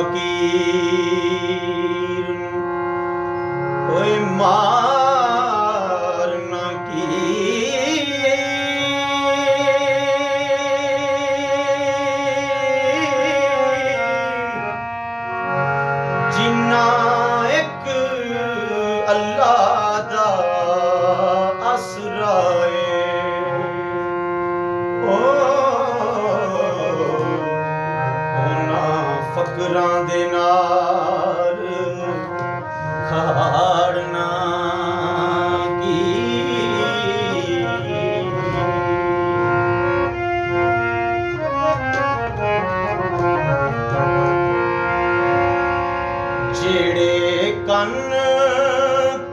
ਫਕੀਰ ਓਏ ਮਾਰ ਨਾ ਕੀ ਜਿੰਨਾ ਇੱਕ ਅੱਲਾ ਦਾ ਆਸਰਾ ਏ ਉਹਨਾਂ ਫਕਰਾਂ ਦੇ ਨਾਲ ਖਾੜਨਾ ਕੀ ਜਿਹੜੇ ਕੰਨ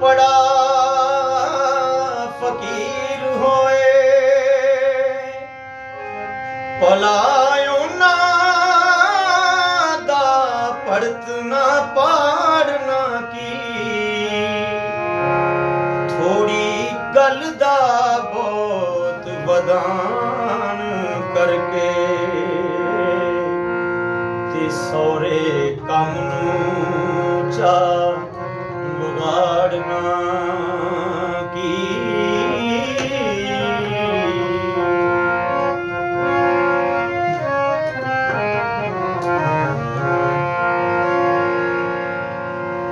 ਪੜਾ ਫਕੀਰ ਹੋਏ ਭਲਾ ਉਹਨਾਂ ਦਾ ਪੜਤ ਨਾ ਪਾੜਨਾ ਕੀ ਥੋੜੀ ਗੱਲ ਦਾ ਬਹੁਤ ਵਧਾਨ ਕਰਕੇ ਤੇ ਸਹੁਰੇ ਕੰਮ ਨੂੰ ਚਾ ਵਿਗਾੜਨਾ ਕੀ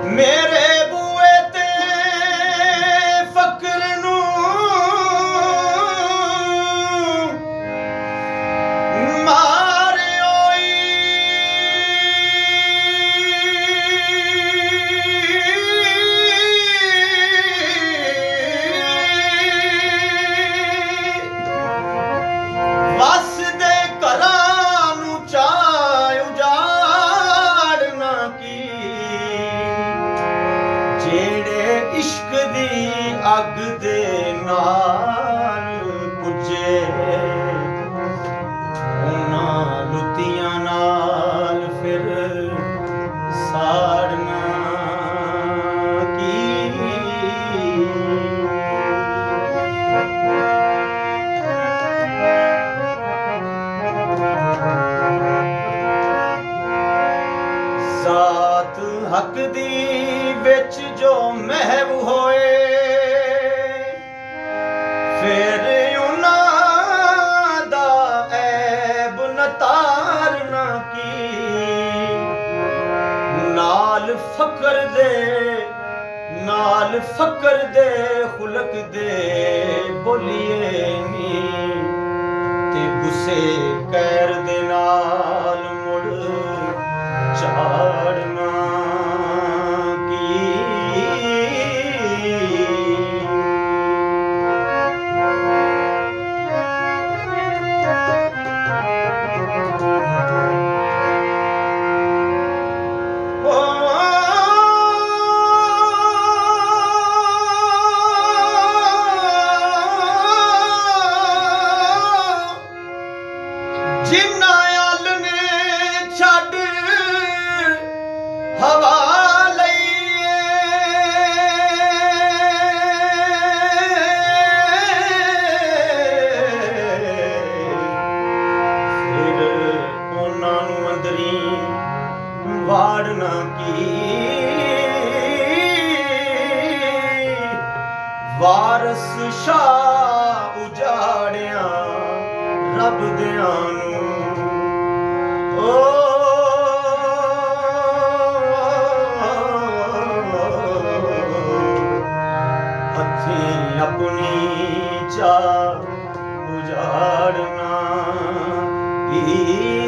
ਮੇਰੇ ਬੂਏ ਤੇ ਫਕਰ ਨੂੰ ਜਿਹੜੇ ਇਸ਼ਕ ਦੀ ਅੱਗ ਦੇ ਨਾਲ ਪੁੱਜੇ ਉਹਨਾਂ ਲੁੱਤੀਆਂ ਨਾਲ ਫਿਰ ਸਾੜਨਾ ਕੀ ਜ਼ਾਤ ਹੱਕ ਦੀ ਵਿੱਚ ਜੋ ਮਹਿਬ ਹੋਏ ਫਿਰ ਉਹਨਾਂ ਦਾ ਐਬ ਨਤਾਰਨਾ ਕੀ ਨਾਲ ਫਕਰ ਦੇ ਖੁਲਕ ਦੇ ਬੋਲੀਏ ਨੀ ਤੇ ਗੁੱਸੇ ਕੈਰ ਦੇ ਨਾਲ ਮੁੜ ਝਾੜਨਾ ਜਿੰਨਾ ਅਲ ਨੇ ਛੱਡ ਹਵਾ ਲਈਏ ਫਿਰ ਉਹਨਾਂ ਨੂੰ ਅੰਦਰੀ ਵਾੜਨਾ ਕੀ ਵਾਰਸ ਸ਼ਾਹ ਉਜਾੜਿਆ ਰੱਬ ਦਿਆਂ ਨੂੰ ਹੱਥੀਂ ਆਪਣੀ ਚਾਹ ਉਜਾੜਨਾ ਕੀ